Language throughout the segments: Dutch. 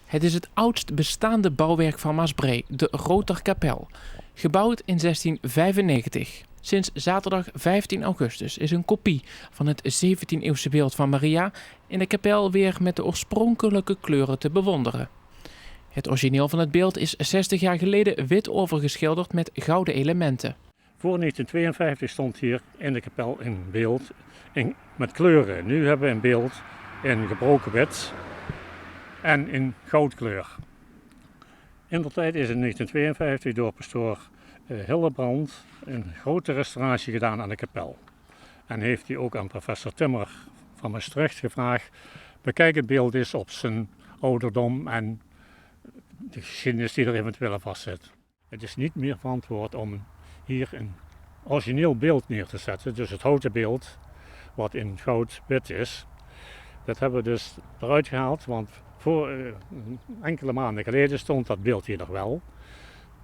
Het is het oudst bestaande bouwwerk van Maasbree, de Roterkapel. Gebouwd in 1695. Sinds zaterdag 15 augustus is een kopie van het 17e-eeuwse beeld van Maria in de kapel weer met de oorspronkelijke kleuren te bewonderen. Het origineel van het beeld is 60 jaar geleden wit overgeschilderd met gouden elementen. Voor 1952 stond hier in de kapel een beeld met kleuren. Nu hebben we een beeld in gebroken wit en in goudkleur. Indertijd is in 1952 door pastoor Hillebrand een grote restauratie gedaan aan de kapel. En heeft hij ook aan professor Timmer van Maastricht gevraagd: bekijk het beeld eens op zijn ouderdom en de geschiedenis die er eventueel aan vastzit. Het is niet meer verantwoord om hier een origineel beeld neer te zetten, dus het houten beeld wat in goud-wit is. Dat hebben we dus eruit gehaald, want voor enkele maanden geleden stond dat beeld hier nog wel.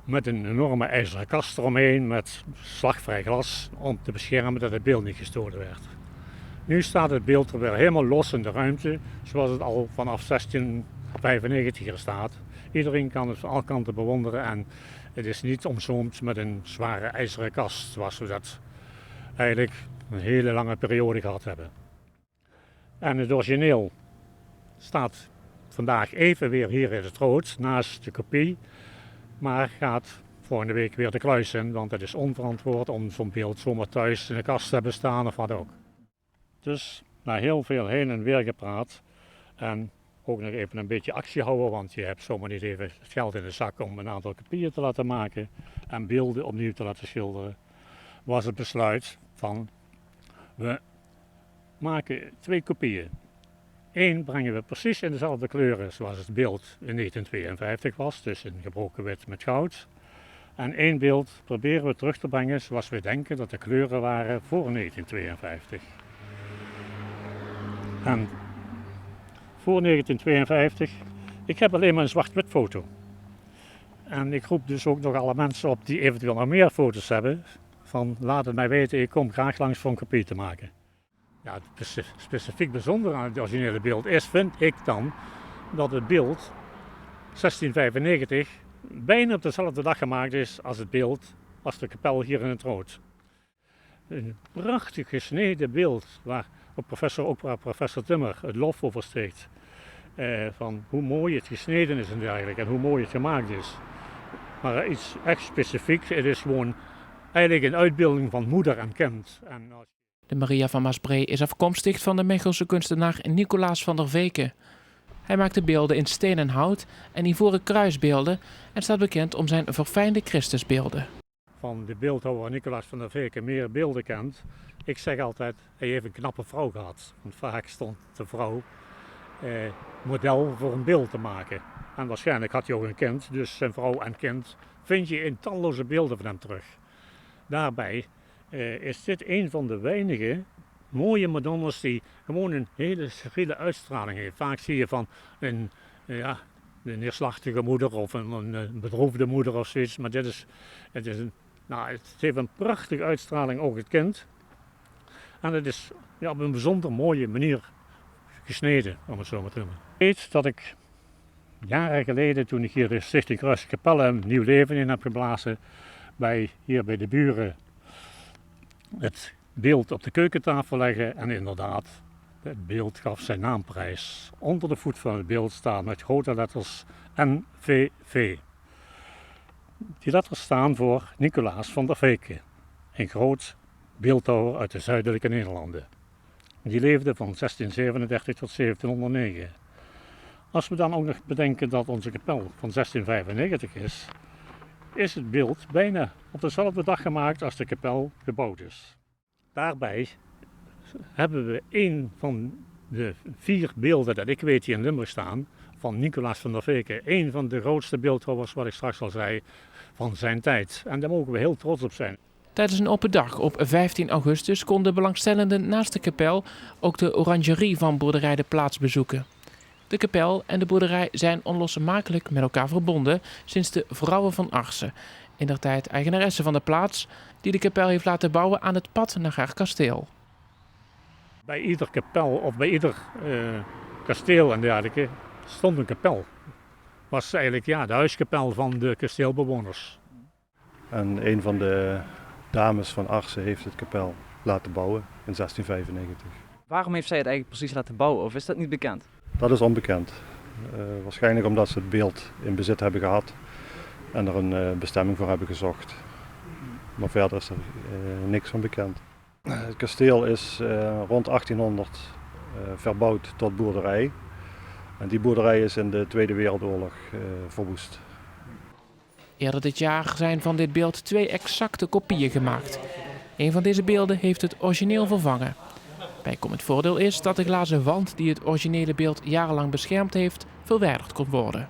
Met een enorme ijzeren kast eromheen met slagvrij glas om te beschermen dat het beeld niet gestolen werd. Nu staat het beeld er weer helemaal los in de ruimte, zoals het al vanaf 1695 hier staat. Iedereen kan het van alle kanten bewonderen en het is niet omzoomd met een zware ijzeren kast, zoals we dat eigenlijk een hele lange periode gehad hebben. En het origineel staat vandaag even weer hier in het rood, naast de kopie, maar gaat volgende week weer de kluis in, want het is onverantwoord om zo'n beeld zomaar thuis in de kast te hebben staan of wat ook. Dus na heel veel heen en weer gepraat en ook nog even een beetje actie houden, want je hebt zomaar niet even het geld in de zak om een aantal kopieën te laten maken en beelden opnieuw te laten schilderen, was het besluit van we maken 2 kopieën. Eén brengen we precies in dezelfde kleuren zoals het beeld in 1952 was, dus in gebroken wit met goud. En 1 beeld proberen we terug te brengen zoals we denken dat de kleuren waren voor 1952. En voor 1952, ik heb alleen maar een zwart-wit foto. En ik roep dus ook nog alle mensen op die eventueel nog meer foto's hebben, van laat het mij weten, ik kom graag langs voor een kopie te maken. Ja, het specifiek bijzondere aan het originele beeld is, vind ik dan, dat het beeld 1695 bijna op dezelfde dag gemaakt is als het beeld als de kapel hier in het rood. Een prachtig gesneden beeld waar professor Timmer het lof over steekt. Van hoe mooi het gesneden is en dergelijke en hoe mooi het gemaakt is. Maar iets echt specifiek, het is gewoon eigenlijk een uitbeelding van moeder en kind. De Maria van Maasbree is afkomstig van de Mechelse kunstenaar Nicolaas van der Veken. Hij maakte beelden in steen en hout en ivoren kruisbeelden en staat bekend om zijn verfijnde Christusbeelden. Van de beeldhouwer Nicolaas van der Veken meer beelden kent. Ik zeg altijd, hij heeft een knappe vrouw gehad. Want vaak stond de vrouw model voor een beeld te maken. En waarschijnlijk had hij ook een kind, dus zijn vrouw en kind vind je in talloze beelden van hem terug. Daarbij is dit een van de weinige mooie madonnas die gewoon een hele steriele uitstraling heeft. Vaak zie je van een neerslachtige moeder of een bedroefde moeder of zoiets. Maar het heeft een prachtige uitstraling, ook het kind. En het is op een bijzonder mooie manier gesneden, om het zo maar te noemen. Ik weet dat ik jaren geleden, toen ik hier de Stichting Kruiselijke Kapellen een nieuw leven in heb geblazen, hier bij de buren het beeld op de keukentafel leggen en inderdaad, het beeld gaf zijn naamprijs. Onder de voet van het beeld staan met grote letters NVV. Die letters staan voor Nicolaas van der Veken, een groot beeldhouwer uit de zuidelijke Nederlanden. Die leefde van 1637 tot 1709. Als we dan ook nog bedenken dat onze kapel van 1695 is het beeld bijna op dezelfde dag gemaakt als de kapel gebouwd is. Daarbij hebben we een van de 4 beelden dat ik weet die in Limburg staan, van Nicolaas van der Veken. Een van de grootste beeldhouwers, wat ik straks al zei, van zijn tijd. En daar mogen we heel trots op zijn. Tijdens een open dag op 15 augustus konden belangstellenden naast de kapel ook de orangerie van boerderij De Plaats bezoeken. De kapel en de boerderij zijn onlosmakelijk met elkaar verbonden sinds de Vrouwe van Arsen, indertijd eigenaresse van de plaats, die de kapel heeft laten bouwen aan het pad naar haar kasteel. Bij ieder kapel of bij ieder kasteel en dergelijke stond een kapel. was eigenlijk de huiskapel van de kasteelbewoners. En een van de dames van Arsen heeft het kapel laten bouwen in 1695. Waarom heeft zij het eigenlijk precies laten bouwen of is dat niet bekend? Dat is onbekend. Waarschijnlijk omdat ze het beeld in bezit hebben gehad en er een bestemming voor hebben gezocht. Maar verder is er niks van bekend. Het kasteel is rond 1800 verbouwd tot boerderij. En die boerderij is in de Tweede Wereldoorlog verwoest. Eerder dit jaar zijn van dit beeld 2 exacte kopieën gemaakt. Een van deze beelden heeft het origineel vervangen. Bijkomend voordeel is dat de glazen wand die het originele beeld jarenlang beschermd heeft, verwijderd kon worden.